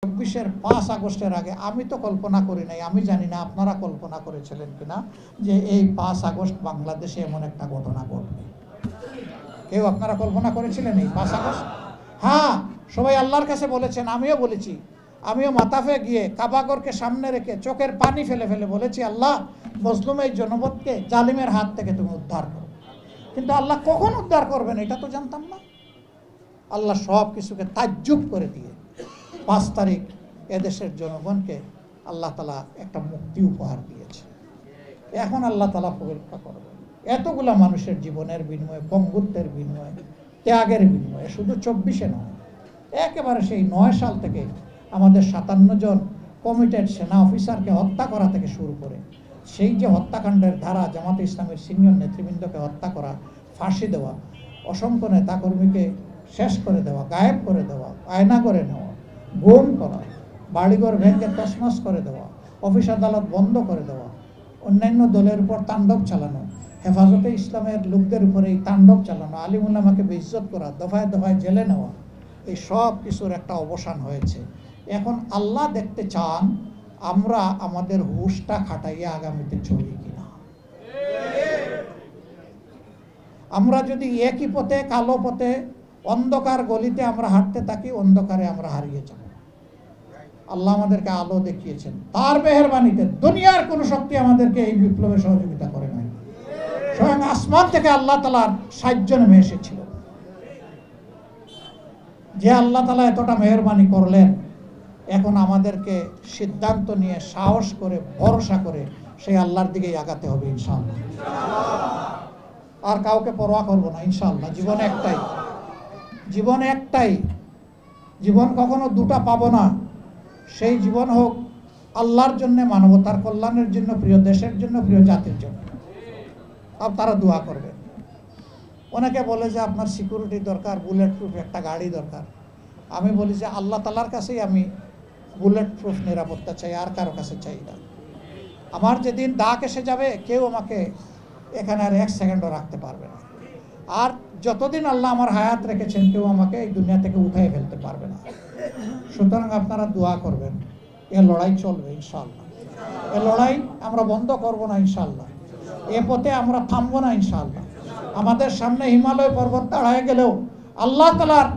২৪-এর ৫ আগস্টের আগে আমি তো কল্পনা করি নাই, আমি জানি না আপনারা কল্পনা করেছিলেন কিনা যে এই ৫ আগস্ট বাংলাদেশে এমন একটা ঘটনা ঘটবে। কেউ আপনারা কল্পনা করেছিলেন এই ৫ আগস্ট? হ্যাঁ, সবাই আল্লাহর কাছে বলেছেন, আমিও বলেছি। আমিও মাতাফে গিয়ে কাবাগরকে সামনে রেখে চোখের পানি ফেলে ফেলে বলেছি, আল্লাহ মজলুম এই জনপদকে জালিমের হাত থেকে তুমি উদ্ধার করো। কিন্তু আল্লাহ কখন উদ্ধার করবেন এটা তো জানতাম না। আল্লাহ সব কিছুকে তাজ্জুব করে দিয়ে ৫ তারিখ এদেশের জনগণকে আল্লাহ তালা একটা মুক্তি উপহার দিয়েছে। এখন আল্লাহ তালা পরীক্ষা করবেন এতগুলা মানুষের জীবনের বিনিময়ে, পঙ্গুত্বের বিনিময়ে, ত্যাগের বিনিময়ে। শুধু ২৪-এ নয়, একেবারে সেই ৯ সাল থেকে আমাদের ৫৭ জন কমিটেড সেনা অফিসারকে হত্যা করা থেকে শুরু করে সেই যে হত্যাকাণ্ডের ধারা, জামাতে ইসলামের সিনিয়র নেতৃবৃন্দকে হত্যা করা, ফাঁসি দেওয়া, অসংখ্য নেতাকর্মীকে শেষ করে দেওয়া, গায়েব করে দেওয়া, আয়না করে নেওয়া, গুম করা, বাড়িঘর ভেঙে তছনছ করে দেওয়া, অফিস আদালত বন্ধ করে দেওয়া, অন্যান্য দলের উপর তাণ্ডব চালানো, হেফাজতে ইসলামের লোকদের উপরে এই তাণ্ডব চালানো, আলিম উলামাকে বেইজ্জত করা, দফায় দফায় জেলে নেওয়া, এই সব কিছুর একটা অবসান হয়েছে। এখন আল্লাহ দেখতে চান আমরা আমাদের হুঁশটা খাটাইয়া আগামীতে চলি কিনা। আমরা যদি একই পথে, কালো পথে, অন্ধকার গলিতে আমরা হাঁটতে থাকি, অন্ধকারে আমরা হারিয়ে যাব। আল্লাহ আমাদেরকে আলো দেখিয়েছেন, তার মেহেরবানিতে দুনিয়ার কোন শক্তি আমাদেরকে এই বিপ্লবে সহযোগিতা করে নাই। স্বয়ং আসমান থেকে আল্লাহ তাআলার সাহায্য নেমে এসেছিল। যে আল্লাহ তাআলা এতটা মেহেরবানি করলেন, এখন আমাদেরকে সিদ্ধান্ত নিয়ে সাহস করে ভরসা করে সেই আল্লাহর দিকেই আগাতে হবে ইনশাআল্লাহ। আর কাউকে পরোয়া করব না ইনশাআল্লাহ। জীবন একটাই, জীবন একটাই, জীবন কখনো দুটা পাবো না। সেই জীবন হোক আল্লাহর জন্য, মানবতার কল্যাণের জন্য, প্রিয় দেশের জন্য, প্রিয় জাতির জন্য। আপনারা দোয়া করবেন। অনেকে বলে যে আপনার সিকিউরিটি দরকার, বুলেট প্রুফ একটা গাড়ি দরকার। আমি বলি যে আল্লাহ তাআলার কাছেই আমি বুলেট প্রুফ নিরাপত্তা চাই, আর কারো কাছে চাই না। আমার যেদিন ডাক এসে যাবে, কেউ আমাকে এখানে আর 1 সেকেন্ডও রাখতে পারবে না। আর যতদিন আল্লাহ আমার হায়াত রেখেছেন, কেউ আমাকে এই দুনিয়া থেকে উঠাই ফেলতে পারবে না। সুতরাং আপনারা দোয়া করবেন, এ লড়াই চলবে ইনশাআল্লাহ। এ লড়াই আমরা বন্ধ করব না ইনশাআল্লাহ। এ পথে আমরা থামবো না ইনশাআল্লাহ। আমাদের সামনে হিমালয় পর্বত দাঁড়ায় গেলেও আল্লাহ তাআলার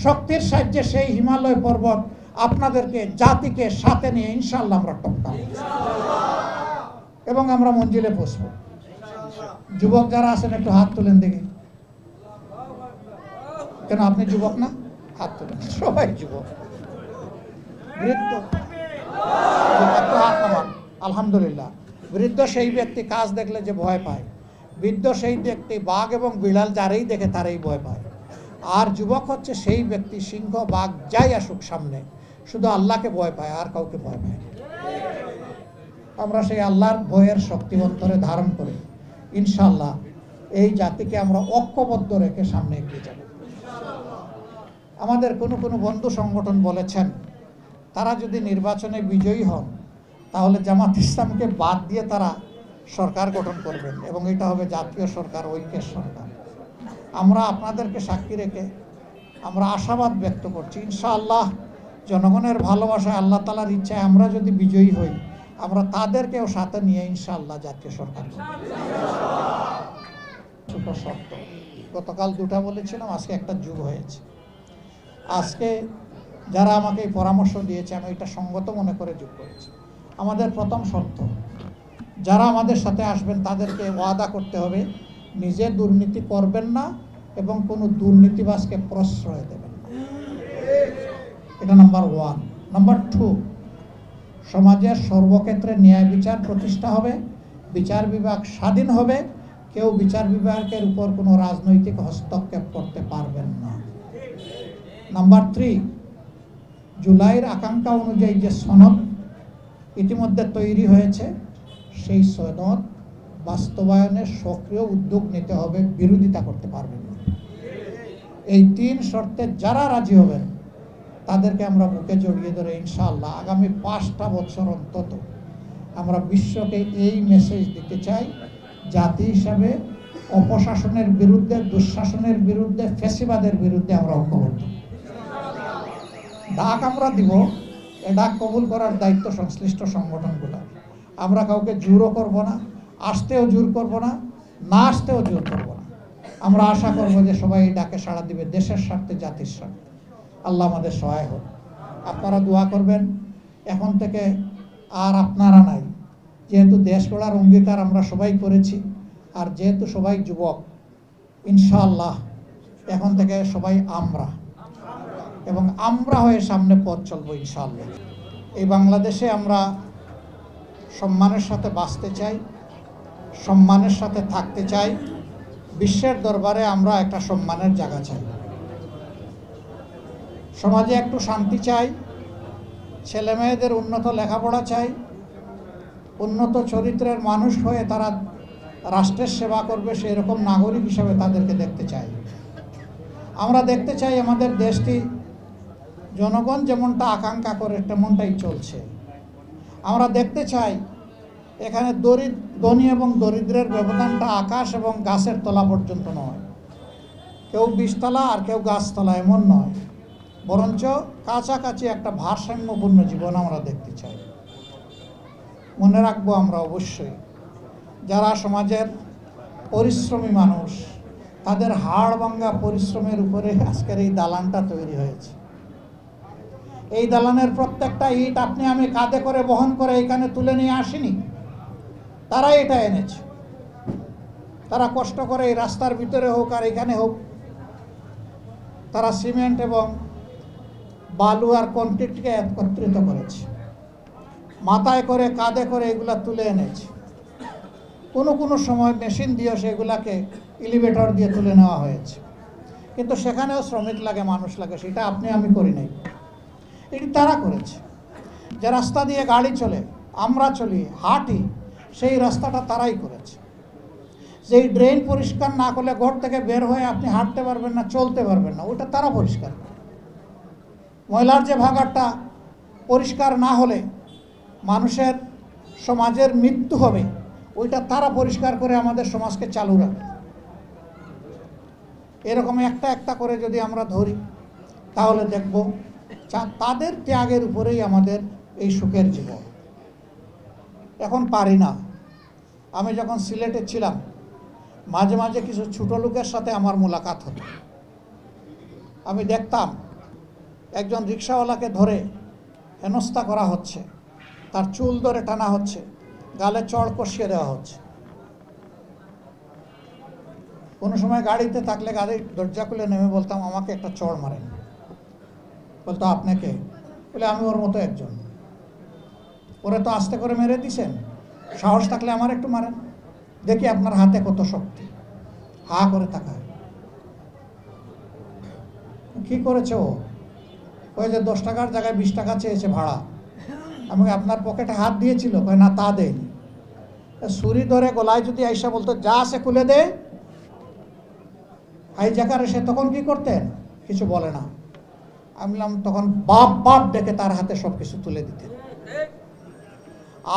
শক্তির সাহায্যে সেই হিমালয় পর্বত আপনাদেরকে, জাতিকে সাথে নিয়ে ইনশাআল্লাহ আমরা টপকাব এবং আমরা মঞ্জিলে পৌঁছব। যুবক যারা আছেন একটু হাত তুলেন দেখি। কেন আপনি যুবক না? হাত তুলেন, সবাই যুবক। বৃদ্ধ একটু হাত নামান। আলহামদুলিল্লাহ। বৃদ্ধ সেই ব্যক্তি কাজ দেখলে যে ভয় পায়। বৃদ্ধ সেই ব্যক্তি বাঘ এবং বিড়াল যারাই দেখে তারাই ভয় পায়। আর যুবক হচ্ছে সেই ব্যক্তি সিংহ, বাঘ যাই আসুক সামনে, শুধু আল্লাহকে ভয় পায়, আর কাউকে ভয় পায় না। আমরা সেই আল্লাহর ভয়ের শক্তি অন্তরে ধারণ করে ইনশাআল্লাহ এই জাতিকে আমরা ঐক্যবদ্ধ রেখে সামনে এগিয়ে যাব। আমাদের কোনো বন্ধু সংগঠন বলেছেন, তারা যদি নির্বাচনে বিজয়ী হন তাহলে জামাত ইসলামকে বাদ দিয়ে তারা সরকার গঠন করবেন এবং এটা হবে জাতীয় সরকার, ঐক্যের সরকার। আমরা আপনাদেরকে সাক্ষী রেখে আমরা আশাবাদ ব্যক্ত করছি, ইনশাআল্লাহ জনগণের ভালোবাসায়, আল্লাহ তাআলার ইচ্ছায় আমরা যদি বিজয়ী হই, আমরা তাদেরকেও সাথে নিয়ে ইনশাআল্লাহ জাতীয় সরকার করব। ছোট শর্ত, গতকাল 2টা বলেছিলাম, আজকে একটা যুগ হয়েছে। আজকে যারা আমাকে এই পরামর্শ দিয়েছে, আমি এটা সঙ্গত মনে করে যোগ করেছি। আমাদের প্রথম শর্ত, যারা আমাদের সাথে আসবেন তাদেরকে ওয়াদা করতে হবে নিজে দুর্নীতি করবেন না এবং কোনো দুর্নীতিবাজকে প্রশ্রয় দেবেন না। এটা নাম্বার 1। নাম্বার 2, সমাজের সর্বক্ষেত্রে ন্যায় বিচার প্রতিষ্ঠা হবে, বিচার বিভাগ স্বাধীন হবে, কেউ বিচার বিভাগের উপর কোনো রাজনৈতিক হস্তক্ষেপ করতে পারবেন না। নাম্বার 3, জুলাইয়ের আকাঙ্ক্ষা অনুযায়ী যে সনদ ইতিমধ্যে তৈরি হয়েছে, সেই সনদ বাস্তবায়নের সক্রিয় উদ্যোগ নিতে হবে, বিরোধিতা করতে পারবেন না। এই 3 শর্তে যারা রাজি হবেন তাদেরকে আমরা বুকে জড়িয়ে ধরে ইনশাআল্লাহ আগামী 5টা বছর অন্তত আমরা বিশ্বকে এই মেসেজ দিতে চাই, জাতি হিসাবে অপশাসনের বিরুদ্ধে, দুঃশাসনের বিরুদ্ধে, ফ্যাসিবাদের বিরুদ্ধে আমরা ঐক্যবদ্ধ। ডাক আমরা দিব, এ ডাক কবুল করার দায়িত্ব সংশ্লিষ্ট সংগঠনগুলো। আমরা কাউকে জোরও করব না, আসতেও জোর করব না, না আসতেও জোর করব না। আমরা আশা করব যে সবাই এই ডাকে সাড়া দিবে দেশের স্বার্থে, জাতির স্বার্থে। আল্লাহ আমাদের সহায় হোক। আপনারা দোয়া করবেন। এখন থেকে আর আপনারা নাই, যেহেতু দেশ গড়ার অঙ্গীকার আমরা সবাই করেছি, আর যেহেতু সবাই যুবক, ইনশাআল্লাহ এখন থেকে সবাই আমরা, এবং আমরা হয়ে সামনে পথ চলবো ইনশাআল্লাহ। এই বাংলাদেশে আমরা সম্মানের সাথে বাঁচতে চাই, সম্মানের সাথে থাকতে চাই। বিশ্বের দরবারে আমরা একটা সম্মানের জায়গা চাই। সমাজে একটু শান্তি চাই, ছেলে মেয়েদের উন্নত লেখাপড়া চাই, উন্নত চরিত্রের মানুষ হয়ে তারা রাষ্ট্রের সেবা করবে সেই রকম নাগরিক হিসেবে তাদেরকে দেখতে চাই। আমরা দেখতে চাই আমাদের দেশটি জনগণ যেমনটা আকাঙ্ক্ষা করে তেমনটাই চলছে। আমরা দেখতে চাই এখানে ধনী এবং দরিদ্রের ব্যবধানটা আকাশ এবং গাছের তলা পর্যন্ত নয়, কেউ 20 তলা আর কেউ গাছতলা, এমন নয়, বরঞ্চ কাছাকাছি একটা ভারসাম্যপূর্ণ জীবন আমরা দেখতে চাই। মনে রাখবো আমরা অবশ্যই যারা সমাজের পরিশ্রমী মানুষ, তাদের হাড় ভাঙা পরিশ্রমের উপরে আজকের এই দালানটা তৈরি হয়েছে। এই দালানের প্রত্যেকটা ইট আপনি আমি কাঁধে করে বহন করে এখানে তুলে নিয়ে আসিনি, তারাই এটা এনেছে। তারা কষ্ট করে এই রাস্তার ভিতরে হোক আর এখানে হোক, তারা সিমেন্ট এবং বালু আর কংক্রিটকে একত্রিত করেছে, মাথায় করে কাঁধে করে এগুলা তুলে এনেছে। কোনো সময় মেশিন দিয়ে সেগুলাকে এলিভেটর দিয়ে তুলে নেওয়া হয়েছে, কিন্তু সেখানেও শ্রমিক লাগে, মানুষ লাগে। সেটা আপনি আমি করি নাই, এটি তারা করেছে। যে রাস্তা দিয়ে গাড়ি চলে, আমরা চলি, হাঁটি, সেই রাস্তাটা তারাই করেছে। যেই ড্রেন পরিষ্কার না করলে ঘর থেকে বের হয়ে আপনি হাঁটতে পারবেন না, চলতে পারবেন না, ওটা তারা পরিষ্কার করে। ময়লার যে ভাগাড়টা পরিষ্কার না হলে মানুষের সমাজের মৃত্যু হবে, ওইটা তারা পরিষ্কার করে আমাদের সমাজকে চালু রাখে। এরকম একটা একটা করে যদি আমরা ধরি তাহলে দেখব তাদের ত্যাগের উপরেই আমাদের এই সুখের জীবন। এখন পারি না। আমি যখন সিলেটে ছিলাম, মাঝে মাঝে কিছু ছোটো লোকের সাথে আমার মোলাকাত হতো। আমি দেখতাম একজন রিক্সাওয়ালাকে ধরে হেনস্থা করা হচ্ছে, তার চুল ধরে টানা হচ্ছে, গালে চড় কষিয়ে দেওয়া হচ্ছে। কোনো সময় গাড়িতে থাকলে গাড়ির দরজা খুলে নেমে বলতাম, আমাকে একটা চড় মারেন। বলতো, আপনাকে? বলে, আমি ওর মতো একজন। ওরে তো আস্তে করে মেরে দিছেন, সাহস থাকলে আমার একটু মারেন, দেখি আপনার হাতে কত শক্তি। হা করে তাকায়। কি করেছে ও? ওই যে 10 টাকার জায়গায় 20 টাকা চেয়েছে ভাড়া। আমি, আপনার পকেটে হাত দিয়েছিল? কয় না, তা দেয়নি। ছুরি ধরে গলায় যদি আইসা বলতো, যা আছে খুলে দে, হাইজাকার এসে তখন কি করতেন? কিছু বলে না। আমি বললাম, তখন বাপ বাপ ডেকে তার হাতে সব কিছু তুলে দিতেন।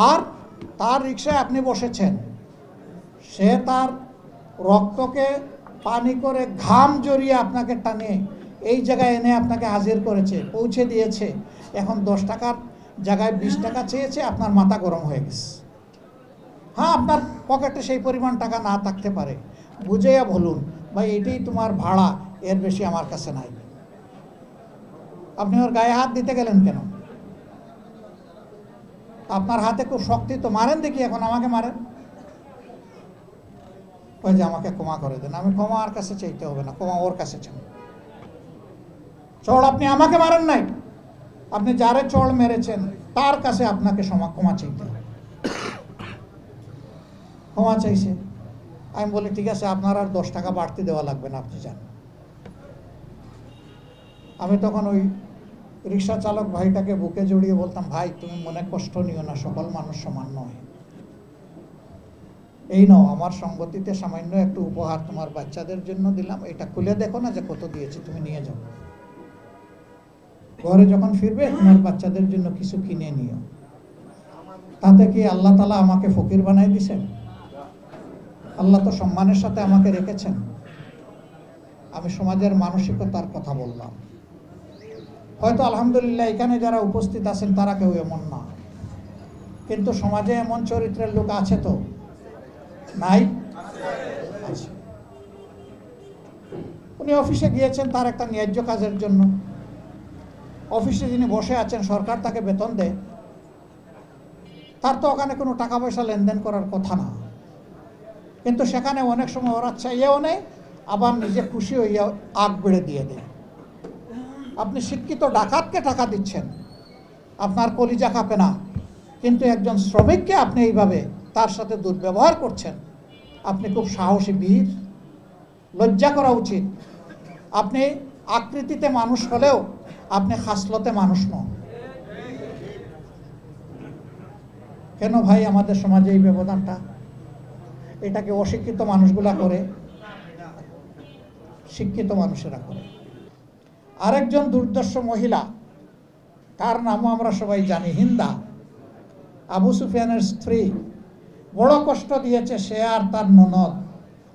আর তার রিক্সায় আপনি বসেছেন, সে তার রক্তকে পানি করে ঘাম জড়িয়ে আপনাকে টানে এই জায়গায় এনে আপনাকে হাজির করেছে, পৌঁছে দিয়েছে। এখন 10 টাকার জায়গায় 20 টাকা চেয়েছে, আপনার মাথা গরম হয়ে গেছে। হ্যাঁ, আপনার পকেটে সেই পরিমাণ টাকা না থাকতে পারে, বুঝেয়া বলুন, ভাই এটাই তোমার ভাড়া, এর বেশি আমার কাছে নাই। আপনি ওর গায়ে হাত দিতে গেলেন কেন? আপনার হাতে খুব শক্তি তো, মারেন দেখি, এখন আমাকে মারেন। ওই যে আমাকে ক্ষমা করে দেন। আমি, ক্ষমা আর কাছে চাইতে হবে না, ক্ষমা ওর কাছে চান। চড় আপনি আমাকে মারেন নাই, আপনি যারে চড় মেরেছেন তার কাছে আপনাকে ক্ষমা চাইতে হবে। ক্ষমা চাইছে। আমি বলি, ঠিক আছে, আপনার আর 10 টাকা বাড়তি দেওয়া লাগবে না, আপনি যান। আমি তখন ওই রিক্সা চালক ভাইটাকে বুকে জড়িয়ে বলতাম, ভাই তুমি মনে কষ্ট নিও না, সকল মানুষ সমান নয়। এই নাও, আমার সঙ্গতিতে সামান্য একটু উপহার তোমার বাচ্চাদের জন্য দিলাম, এটা খুলে দেখো না যে কত দিয়েছি, তুমি নিয়ে যাও। ঘরে যখন ফিরবে তোমার বাচ্চাদের জন্য কিছু কিনে নিও। তাতে কি আল্লাহ তাআলা আমাকে ফকির বানাই দিয়েছেন? আল্লাহ তো সম্মানের সাথে আমাকে রেখেছেন। আমি সমাজের মানসিকতার কথা বললাম। হয়তো আলহামদুলিল্লাহ এখানে যারা উপস্থিত আছেন তারা কেউ এমন না, কিন্তু সমাজে এমন চরিত্রের লোক আছে তো নাই? আছে। উনি অফিসে গিয়েছেন তার একটা ন্যায্য কাজের জন্য। অফিসে যিনি বসে আছেন সরকার তাকে বেতন দেয়, তার তো ওখানে কোনো টাকা পয়সা লেনদেন করার কথা না, কিন্তু সেখানে অনেক সময় ওরা চাইয়েও নেই, আবার নিজে খুশি হইয়া আগ বেড়ে দিয়ে দেয়। আপনি শিক্ষিত ডাকাতকে টাকা দিচ্ছেন, আপনার কলিজা কাঁপে না, কিন্তু একজন শ্রমিককে আপনি এইভাবে তার সাথে দুর্ব্যবহার করছেন, আপনি খুব সাহসী বীর, লজ্জা করা উচিত। আপনি আকৃতিতে মানুষ হলেও আপনি খাসলতে মানুষ নন। কেন ভাই আমাদের সমাজে এই ব্যবধানটা? এটাকে অশিক্ষিত মানুষগুলা করে, শিক্ষিত মানুষেরা করে। আরেকজন দুর্দর্শ মহিলা, তার নামও আমরা সবাই জানি, হিন্দা, আবু সুফিয়ানের স্ত্রী, বড় কষ্ট দিয়েছে সে আর তার ননদ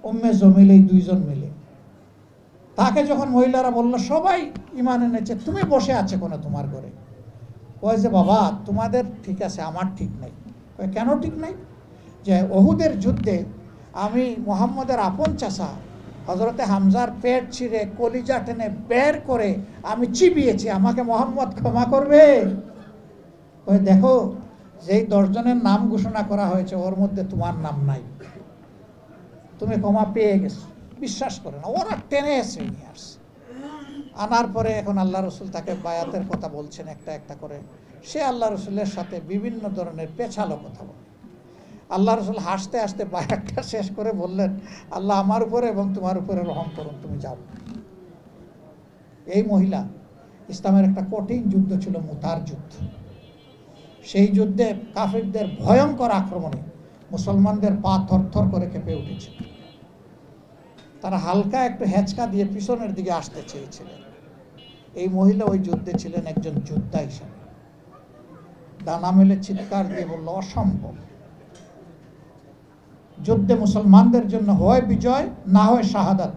উম্মে জমিল, এই দুইজন মিলে। তাকে যখন মহিলারা বলল, সবাই ঈমান এনেছে, তুমি বসে আছে কোনো তোমার ঘরে? কয় যে বাবা তোমাদের ঠিক আছে, আমার ঠিক নাই। কেন ঠিক নাই? যে ওহুদের যুদ্ধে আমি মুহাম্মদের আপন চাচা হযরতে হামজার পেট ছিঁড়ে কলিজা টেনে বের করে আমি চিবিয়েছি, আমাকে মুহাম্মদ ক্ষমা করবে? ওই দেখো, যেই 10 জনের নাম ঘোষণা করা হয়েছে ওর মধ্যে তোমার নাম নাই, তুমি ক্ষমা পেয়ে গেছো। বিশ্বাস করে না, ওরা টেনে এসে নিয়ে আসছে। আনার পরে এখন আল্লাহ রসুল তাকে বায়াতের কথা বলছেন একটা একটা করে। সে আল্লাহ রসুলের সাথে বিভিন্ন ধরনের পেছালো কথা বলে। আল্লাহ রসুল হাসতে হাসতে বায়াতটা শেষ করে বললেন, আল্লাহ আমার উপরে এবং তোমার উপরে রহম করুন, তুমি যাও। এই মহিলা, ইসলামের একটা কঠিন যুদ্ধ ছিল মুতার যুদ্ধ। সেই যুদ্ধে কাফিরদের ভয়ঙ্কর আক্রমণে মুসলমানদের পা থরথর করে কেঁপে উঠেছে। তারা হালকা একটু হেঁচকা দিয়ে পিছনের দিকে আসতে চেয়েছিলেন। এই মহিলা ওই যুদ্ধে ছিলেন একজন যোদ্ধা হিসাবে। ডানা মেলে চিৎকার দিয়ে বলল, অসম্ভব, যুদ্ধে মুসলমানদের জন্য হয় বিজয় না হয় শাহাদাত,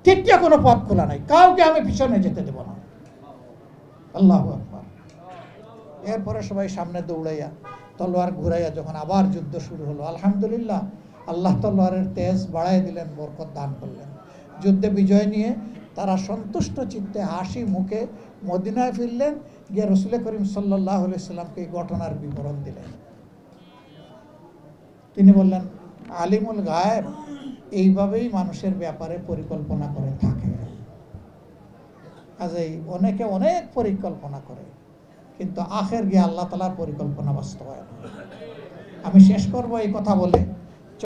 তৃতীয় কোনো পথ খোলা নাই, কাউকে আমি পিছনে যেতে দেব না। আল্লাহু আকবার। এরপরে সবাই সামনে দৌড়াইয়া তলোয়ার ঘুরাইয়া যখন আবার যুদ্ধ শুরু হলো, আলহামদুলিল্লাহ আল্লাহ তলোয়ারের তেজ বাড়াই দিলেন, বরকত দান করলেন। যুদ্ধে বিজয় নিয়ে তারা সন্তুষ্ট চিত্তে হাসি মুখে মদিনায় ফিরলেন, গিয়ে রসুল করিম সাল্লাল্লাহু আলাইহি সাল্লামকে এই ঘটনার বিবরণ দিলেন। তিনি বললেন, আলিমুল গায়েব এইভাবেই মানুষের ব্যাপারে পরিকল্পনা করে থাকে। কাজেই অনেকে অনেক পরিকল্পনা করে, কিন্তু আখের গিয়ে আল্লাহ তাআলার পরিকল্পনা বাস্তবায়ন হয়। আমি শেষ করব এই কথা বলে,